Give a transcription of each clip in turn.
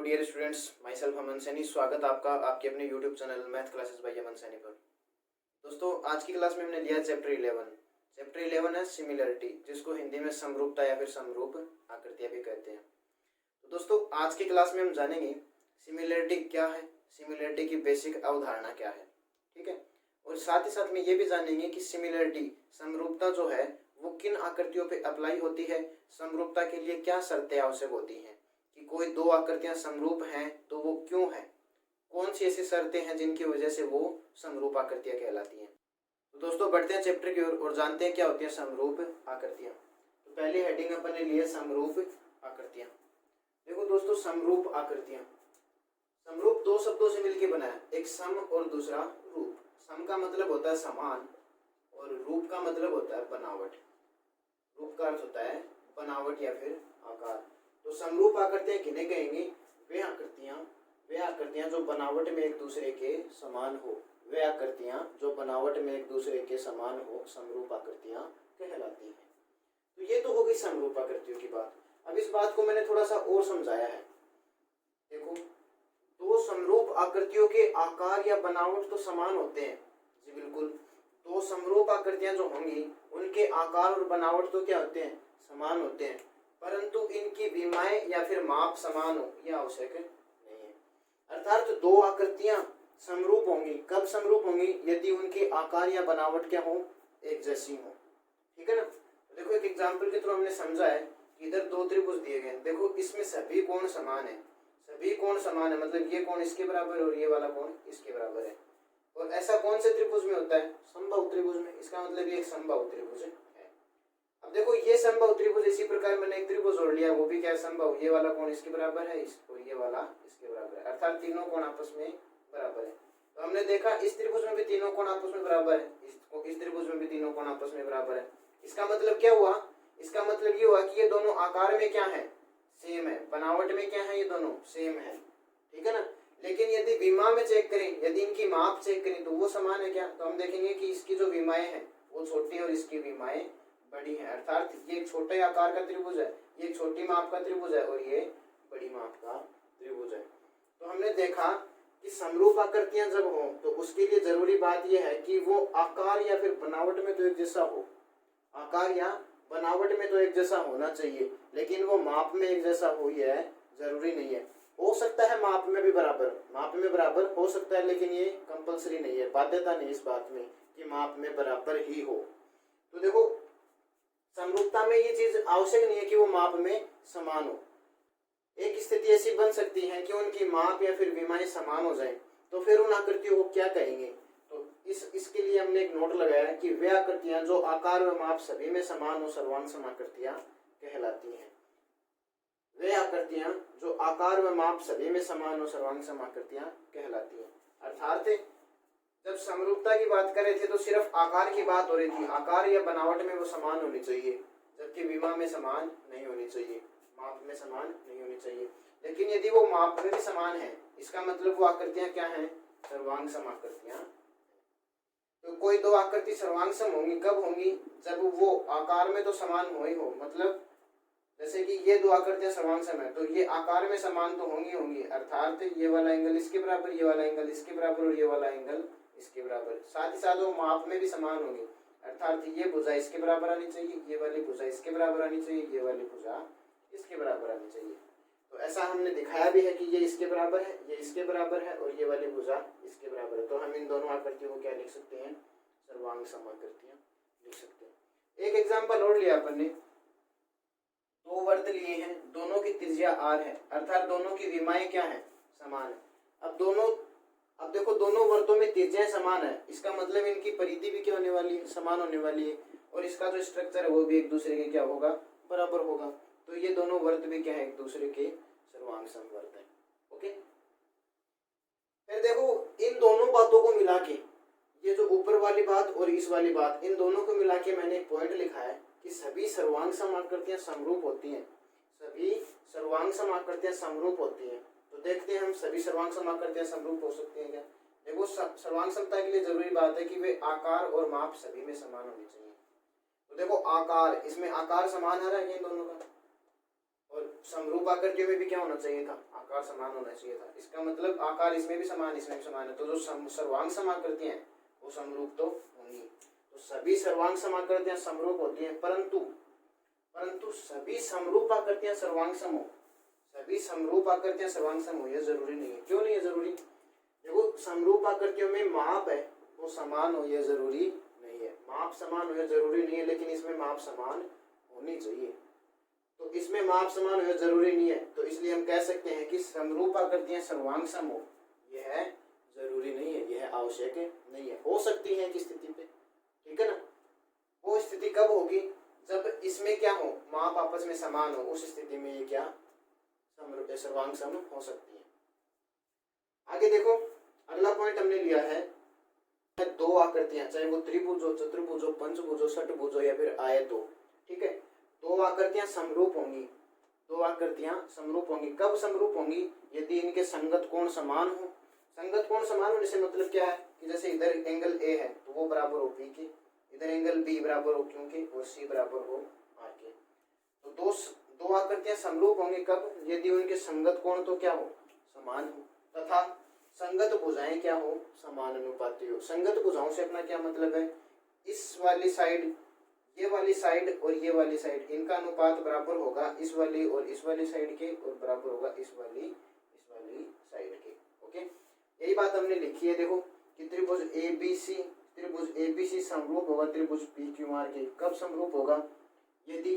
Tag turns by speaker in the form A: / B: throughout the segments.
A: Dear students, my self Aman Saini. स्वागत आपका आपके अपने YouTube channel math classes by Aman Saini पर। दोस्तों, आज की क्लास में हमने लिया चैप्टर 11। चैप्टर 11 है सिमिलरिटी, जिसको हिंदी में समरूपता या फिर समरूप आकृतियाँ भी कहते हैं। तो दोस्तों, आज की क्लास में हम जानेंगे सिमिलरिटी क्या है, सिमिलरिटी की बेसिक अवधारणा क्या है, ठीक है। और साथ ही साथ में ये भी जानेंगे कि सिमिलरिटी समरूपता जो है वो किन आकृतियों पे अप्लाई होती है, समरूपता के लिए क्या शर्तें आवश्यक होती हैं, कि कोई दो आकृतियां समरूप हैं तो वो क्यों हैं, कौन सी ऐसी शर्तें हैं जिनकी वजह से वो समरूप आकृतियां कहलाती हैं। तो दोस्तों, बढ़ते हैं चैप्टर की ओर और जानते हैं क्या होती है समरूप आकृतियां। तो पहली हेडिंग अपन ने ली है समरूप आकृतियां। देखो दोस्तों, समरूप आकृतियां, समरूप दो शब्दों से मिलकर बना है, एक सम और दूसरा रूप। सम का मतलब होता है समान और रूप का मतलब होता है बनावट। रूप का अर्थ होता है बनावट या फिर आकार। तो समरूप आकृतियां किन्हें कहेंगे? वे आकृतियां जो बनावट में एक दूसरे के समान हो, वे आकृतियां जो बनावट में एक दूसरे के समान हो, समरूप आकृतियां कहलाती हैं। तो ये तो हो गई समरूप आकृतियों की बात। अब इस बात को मैंने थोड़ा सा और समझाया है। देखो, दो समरूप आकृतियों के आकार या बनावट तो समान होते हैं जी, बिल्कुल। दो समरूप आकृतियां जो होंगी उनके आकार और बनावट तो क्या होते हैं? समान होते हैं, परंतु इनकी विमाएं या फिर माप समान हो यह आवश्यक नहीं है। अर्थात दो आकृतियां समरूप होंगी, कब समरूप होंगी? यदि उनके आकार या बनावट क्या हो? एक जैसी हो, ठीक है ना। तो देखो, एक एग्जांपल के थ्रू हमने समझा है कि इधर दो त्रिभुज दिए गए। देखो, इसमें सभी कोण समान है, सभी कोण समान है, मतलब ये कोण इसके बराबर और ये वाला कोण इसके बराबर है। और ऐसा कौन से त्रिभुज में होता है? समबाहु त्रिभुज में। इसका मतलब ये एक समबाहु त्रिभुज है। अब देखो, ये समबाहु त्रिभुज, इसी प्रकार मैंने एक त्रिभुज जोड़ लिया, वो भी क्या है? समबाहु। ये वाला कोण इसके बराबर है और ये वाला इसके बराबर है, अर्थात तीनों कोण आपस में बराबर है। तो हमने देखा इस त्रिभुज में भी तीनों कोण आपस में बराबर है, इस त्रिभुज में भी तीनों कोण आपस में बराबर है। इसका मतलब क्या हुआ? इसका मतलब ये हुआ कि ये दोनों आकार में क्या है? सेम है। बनावट में क्या है? ये दोनों सेम है, ठीक है ना। लेकिन यदि विमा में चेक करें, यदि इनकी माप चेक करें तो वो समान है क्या? तो हम देखेंगे कि इसकी जो विमाएं हैं वो छोटी और इसकी विमाएं बड़ी है। अर्थात ये एक छोटे आकार का त्रिभुज है, ये एक छोटी माप का त्रिभुज है और ये बड़ी माप का त्रिभुज है। तो हमने देखा कि समरूप आकृतियां जब हो तो उसके लिए जरूरी बात यह है कि वो आकार या फिर बनावट में तो एक जैसा हो, आकार या बनावट में तो एक जैसा होना चाहिए, लेकिन वो माप में एक जैसा हो यह जरूरी नहीं है। हो सकता है माप में भी बराबर, माप में बराबर हो सकता है, लेकिन ये कंपलसरी नहीं है, बाध्यता नहीं इस बात में कि माप में बराबर ही हो। तो देखो, समरूपता में ये चीज आवश्यक नहीं है कि वो माप में समान हो। एक स्थिति ऐसी बन सकती है कि उनकी माप या फिर विमाएं समान हो जाएं, तो फिर उन आकृतियों को क्या कहेंगे? तो इसके लिए हमने एक नोट लगाया है कि वे आकृतियां जो आकार व माप सभी में समान हो, सर्वांग सम आकृतियां कहलाती हैं। वे आकृतियां जो आकार व माप सभी में समान हो, सर्वांग सम आकृतियां कहलाती हैं। अर्थात जब समरूपता की बात कर रहे थे तो सिर्फ आकार की बात हो रही थी, आकार या बनावट में वो समान होनी चाहिए, जबकि विमा में समान नहीं होनी चाहिए, माप में समान नहीं होनी चाहिए। लेकिन यदि वो माप में भी समान है, इसका मतलब वो आकृतियां क्या हैं? सर्वांग सम आकृतियां। तो कोई दो आकृति सर्वांग सम होंगी, कब होंगी? जब वो आकार में तो समान हो ही हो, मतलब जैसे कि ये दो आकृतियां सर्वांग सम है तो ये आकार में समान तो होंगी, अर्थात ये वाला एंगल इसके बराबर, ये वाला एंगल इसके बराबर और ये वाला एंगल इसके बराबर। साथ ही साथ वो माप में भी समान होंगे, अर्थात ये भुजा इसके बराबर आनी चाहिए, ये वाली भुजा इसके बराबर आनी चाहिए, ये वाली भुजा इसके बराबर आनी चाहिए। तो ऐसा हमने दिखाया भी है कि ये इसके बराबर है, ये इसके बराबर है और ये वाली भुजा इसके बराबर है। तो हम इन दोनों आकृतियों को क्या लिख सकते हैं? सर्वांग सम आकृतियां लिख सकते हैं। एक एग्जाम्पल और लिया अपन ने, दो वर्त लिए हैं, दोनों की त्रिज्या r है, अर्थात दोनों की विमाएं क्या है? समान है। अब देखो, दोनों वर्तों में त्रिज्याएं समान है, इसका मतलब इनकी परिधि भी क्या होने वाली है? समान होने वाली है, और इसका जो स्ट्रक्चर है वो भी एक दूसरे के क्या होगा? बराबर होगा। तो ये दोनों वर्त भी क्या है? एक दूसरे के सर्वांग सम वर्त है। ओके, फिर देखो, इन दोनों बातों को मिला के, ये जो ऊपर वाली बात और इस वाली बात, इन दोनों को मिला के मैंने एक पॉइंट लिखा है कि सभी सर्वांग सम आकृतियां समरूप होती हैं, सभी सर्वांग सम आकृतियां समरूप होती हैं। तो देखते हैं हम सभी सर्वांग सम आकृतियां समरूप हो सकती हैं क्या। देखो, सर्वांग समता के लिए जरूरी बात है कि वे आकार और माप सभी में समान होनी चाहिए। तो देखो, आकार, इसमें आकार समान आ रहा है इन दोनों का, और समरूप आकृतियों में भी क्या होना चाहिए था, आकार समान होना चाहिए था। इसका मतलब आकार इसमें भी समान इसमें भी समान है, तो जो सर्वांग समाकृतियां हैं वो समरूप तो होंगी। तो सभी सर्वांग समाकृतियां समरूप होती हैं, परंतु सभी समरूप आकृतियां सर्वांग सम हो, सभी समरूप आकृतियां सर्वांग सम हो, यह जरूरी नहीं है। क्यों नहीं है जरूरी? देखो, समरूप आकृतियों में माप है वो समान हो, यह जरूरी नहीं है। माप समान हो यह जरूरी नहीं है, लेकिन इसमें माप समान होनी चाहिए। तो इसमें माप समान हो जरूरी नहीं है, तो इसलिए हम कह सकते हैं कि समरूप आकृतियां सर्वांग सम हो, यह जरूरी नहीं है, यह आवश्यक नहीं है। हो सकती है एक स्थिति पे, ठीक है ना। वो स्थिति कब होगी? जब इसमें क्या हो, माप आपस में समान हो, उस स्थिति में ये क्या सर्वांग सम हो सकती है। आगे देखो, अगला पॉइंट हमने लिया है दो आकृतियां, चाहे वो त्रिभुज हो, चतुर्भुज हो, पंचभुज हो, षटभुज हो या फिर आयत हो, ठीक है। दो आकृतियां समरूप होंगी, दो आकृतियां समरूप होंगी। कब समरूप होंगी? यदि इनके संगत कोण समान हो। संगत कोण समान होने से मतलब क्या है कि जैसे इधर एंगल ए है तो वो बराबर हो बी के, इधर एंगल बी बराबर हो क्यू के, और सी बराबर हो आर के। तो दो आकृतियां समरूप होंगी कब? यदि उनके संगत कोण तो क्या हो, समान हो, तथा संगत भुजाएं क्या हो, समान अनुपाती हो। संगत भुजाओं से अपना क्या मतलब है? इस वाली साइड, ये वाली साइड और ये वाली साइड, इनका अनुपात बराबर होगा इस वाली और इस वाली साइड के, और बराबर होगा इस वाली साइड के। ओके, यही बात हमने लिखी है। देखो कि त्रिभुज एबीसी समरूप होगा त्रिभुज पीक्यूआर के। कब समरूप होगा? यदि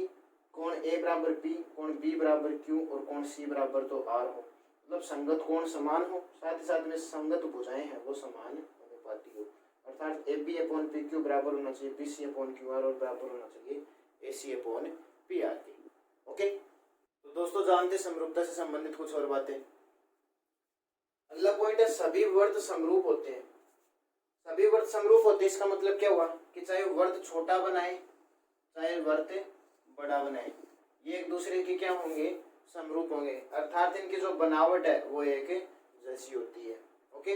A: कोण ए बराबर पी, कोण बी बराबर क्यू और कोण सी बराबर तो आर हो। मतलब संगत कोण समान हो, साथ ही साथ में संगत भुजाएं हैं वो समान अनुपाती हो। अर्थात A B upon P Q बराबर होना चाहिए B C upon Q R, और बराबर होना चाहिए A C upon P R के। ओके, तो दोस्तों जानते समरूपता से संबंधित कुछ और बातें। अगला पॉइंट है सभी वर्त समरूप होते हैं। सभी वर्त समरूप होते हैं, इसका मतलब क्या हुआ कि चाहे वर्त छोटा बनाए चाहे वर्त बड़ा बनाए, ये एक दूसरे के क्या होंगे, समरूप होंगे। अर्थात इनकी जो बनावट है वो एक जैसी होती है। ओके,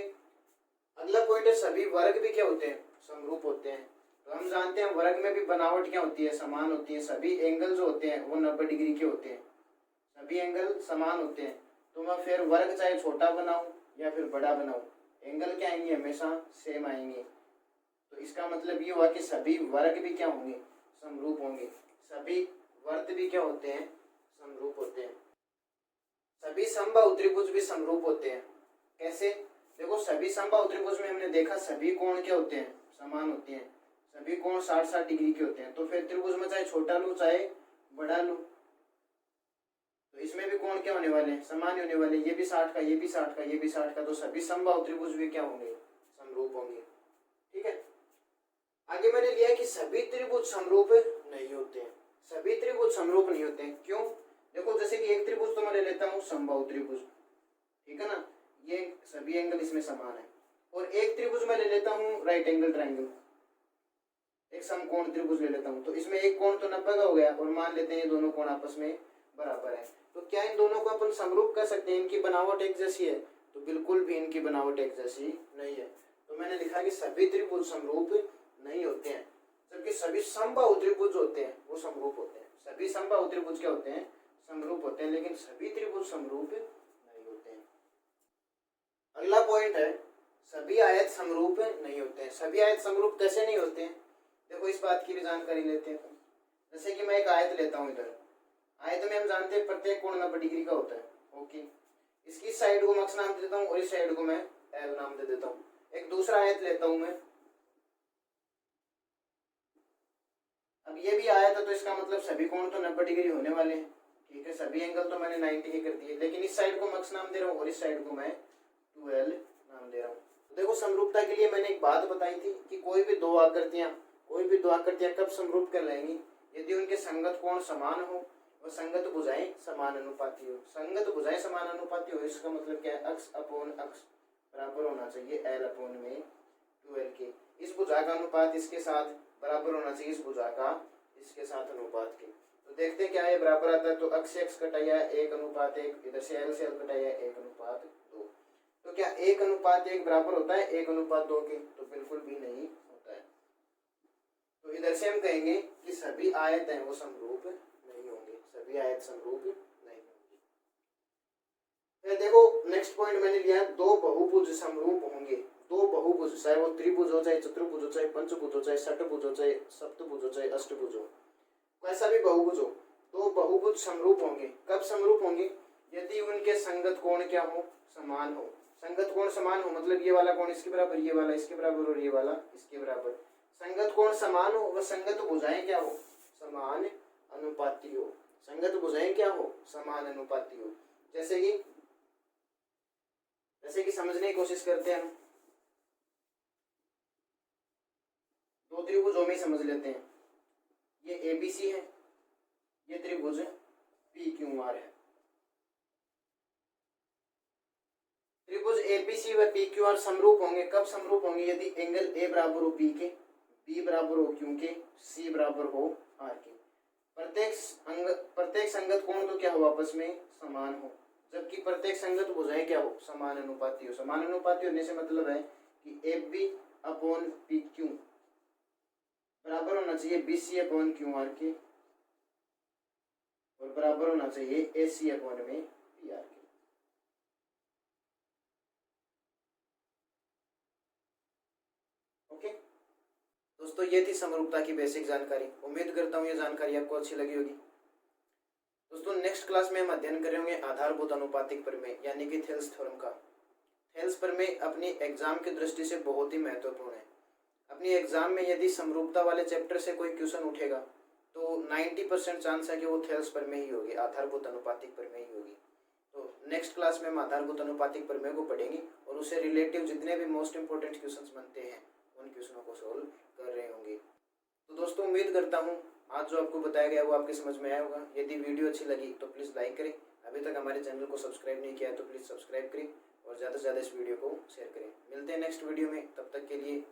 A: अगला पॉइंट है सभी वर्ग भी क्या होते हैं, समरूप होते हैं। तो हम जानते हैं वर्ग में भी बनावट क्या होती है, समान होती है। सभी एंगल जो होते हैं वो 90 डिग्री के होते हैं, सभी एंगल समान होते हैं। तो मैं फिर वर्ग चाहे छोटा बनाऊं या फिर बड़ा बनाऊं, एंगल क्या आएंगे, हमेशा सेम आएंगे। तो इसका मतलब ये हुआ कि सभी वर्ग भी क्या होंगे, समरूप होंगे। सभी वर्त भी क्या होते हैं, समरूप होते हैं। सभी समबाहु त्रिभुज भी समरूप होते हैं। कैसे? देखो, सभी समबाहु त्रिभुज में हमने देखा सभी कोण क्या होते हैं, समान होते हैं। सभी कोण 60-60 डिग्री के होते हैं। तो फिर त्रिभुज में चाहे छोटा लूं चाहे बड़ा लूं, तो इसमें भी कोण क्या होने वाले हैं, समान होने वाले। ये भी 60 का, ये भी 60 का, ये भी 60 का। तो सभी समबाहु त्रिभुज भी क्या होंगे, समरूप होंगे। ठीक है, आगे मैंने लिया कि सभी त्रिभुज समरूप नहीं होते हैं। सभी त्रिभुज समरूप नहीं होते हैं। क्यों? देखो, जैसे कि एक त्रिभुज तो मैं ले लेता हूँ समबाहु त्रिभुज, ठीक है ना, ये सभी एंगल इसमें समान है। और एक त्रिभुज मैं ले लेता हूँ राइट एंगल ट्रायंगल, एक समकोण त्रिभुज ले लेता हूँ। तो इसमें एक कोण तो 90 का हो गया, और मान लेते हैं ये दोनों कोण आपस में बराबर है। तो क्या इन दोनों को अपन समरूप कर सकते हैं? इनकी बनावट एक जैसी है? तो बिल्कुल भी इनकी बनावट एक जैसी नहीं है। तो मैंने लिखा कि सभी त्रिभुज समरूप नहीं होते हैं, जबकि सभी समबाहु त्रिभुज होते हैं वो समरूप होते हैं। सभी समबाहु त्रिभुज क्या होते हैं, समरूप होते हैं, लेकिन सभी त्रिभुज समरूप नहीं होते हैं। अगला पॉइंट है सभी आयत समरूप नहीं होते हैं। सभी आयत समरूप कैसे नहीं होते हैं? देखो, इस बात की भी जानकारी लेते हैं। जैसे कि मैं एक आयत लेता हूँ, इधर आयत में हम जानते हैं प्रत्येक कोण 90 डिग्री का होता है। ओके, इसकी साइड को मैं अक्ष नाम दे देता हूँ और इस साइड को मैं एल नाम दे देता हूँ। एक दूसरा आयत लेता हूँ मैं, अब ये भी आयत है, तो इसका मतलब सभी कोण तो 90 डिग्री होने वाले हैं। ठीक है, सभी एंगल तो मैंने 90 के कर दिए, लेकिन इस साइड को मैं अक्ष नाम दे रहा हूँ और इस साइड को मैं 2l नाम दे रहा हूँ। तो देखो, समरूपता के लिए मैंने एक बात बताई थी कि कोई भी दो आकृतियां कब समरूप कहलाएंगी? यदि उनके संगत कोण समान हो और संगत भुजाएं समान अनुपाती हो। संगत भुजाएं समान अनुपाती हो, इसका मतलब क्या है, अक्ष अपोन अक्ष बराबर होना चाहिए l अपोन में 2l के। इस भुजा का अनुपात इसके साथ बराबर होना चाहिए इस भुजा का इसके साथ अनुपात के। तो देखते हैं क्या ये बराबर आता है। तो अक्ष से अक्ष कटाया 1:1, इधर से l कटाया 1:2। तो क्या 1:1 बराबर होता है 1:2 के? तो बिल्कुल भी नहीं होता है। तो इधर से हम कहेंगे कि सभी आयत हैं वो समरूप नहीं होंगे, सभी आयत समरूप नहीं होंगे। देखो नेक्स्ट पॉइंट मैंने लिया है, दो बहुभुज समरूप होंगे। दो बहुभुज, चाहे वो त्रिभुज हो, चाहे चतुर्भुज हो, चाहे पंचभुज हो, चाहे षटभुज हो, चाहे सप्तभुज हो, चाहे अष्टभुज हो, कैसा भी बहुभुज हो, दो बहुभुज समरूप होंगे। कब समरूप होंगे? यदि उनके संगत कोण क्या हो? समान हो। संगत कोण समान हो मतलब ये वाला कोण इसके बराबर, ये वाला इसके बराबर और ये वाला इसके बराबर। संगत कोण समान हो व संगत भुजाएं क्या हो? समान अनुपाती हो। संगत भुजाएं क्या हो? समान अनुपाती हो। जैसे कि समझने की कोशिश करते हैं, दो त्रिभुजों में समझ लेते हैं। ये एबीसी है, ये त्रिभुज PQR है। त्रिभुज एबीसी व PQR समरूप होंगे। कब समरूप होंगे? यदि एंगल ए बराबर हो बी के, बी बराबर हो क्यू के, सी बराबर हो आर के। प्रत्येक संगत कोण तो क्या हो? आपस में समान हो। जबकि प्रत्येक संगत भुजाएं क्या हो? समान अनुपाती हो। समान अनुपाती होने से मतलब है कि F B upon P Q बराबर होना चाहिए BC अपॉन QR के, और बराबर होना चाहिए AC अपॉन में PR के। ओके दोस्तों, ये थी समरूपता की बेसिक जानकारी। उम्मीद करता हूँ ये जानकारी आपको अच्छी लगी होगी। दोस्तों नेक्स्ट क्लास में हम अध्ययन करेंगे आधारभूत अनुपातिक प्रमेय यानी कि थेल्स थ्योरम का। थेल्स प्रमेय अपनी एग्जाम की दृष्टि से बहुत ही महत्वपूर्ण है। अपनी एग्जाम में यदि समरूपता वाले चैप्टर से कोई क्वेश्चन उठेगा तो 90% चांस है कि वो थेल्स प्रमेय ही होगी, आधारभूत अनुपातिक प्रमेय ही होगी। तो नेक्स्ट क्लास में हम आधारभूत अनुपातिक प्रमेय को पढ़ेंगे और उससे रिलेटिव जितने भी मोस्ट इंपोर्टेंट क्वेश्चंस बनते हैं उन क्वेश्चनों को सोल्व कर रहे होंगे। तो दोस्तों उम्मीद करता हूँ आज जो आपको बताया गया वो आपके समझ में आया होगा। यदि वीडियो अच्छी लगी तो प्लीज़ लाइक करें। अभी तक हमारे चैनल को सब्सक्राइब नहीं किया है तो प्लीज़ सब्सक्राइब करें और ज़्यादा से ज़्यादा इस वीडियो को शेयर करें। मिलते हैं नेक्स्ट वीडियो में, तब तक के लिए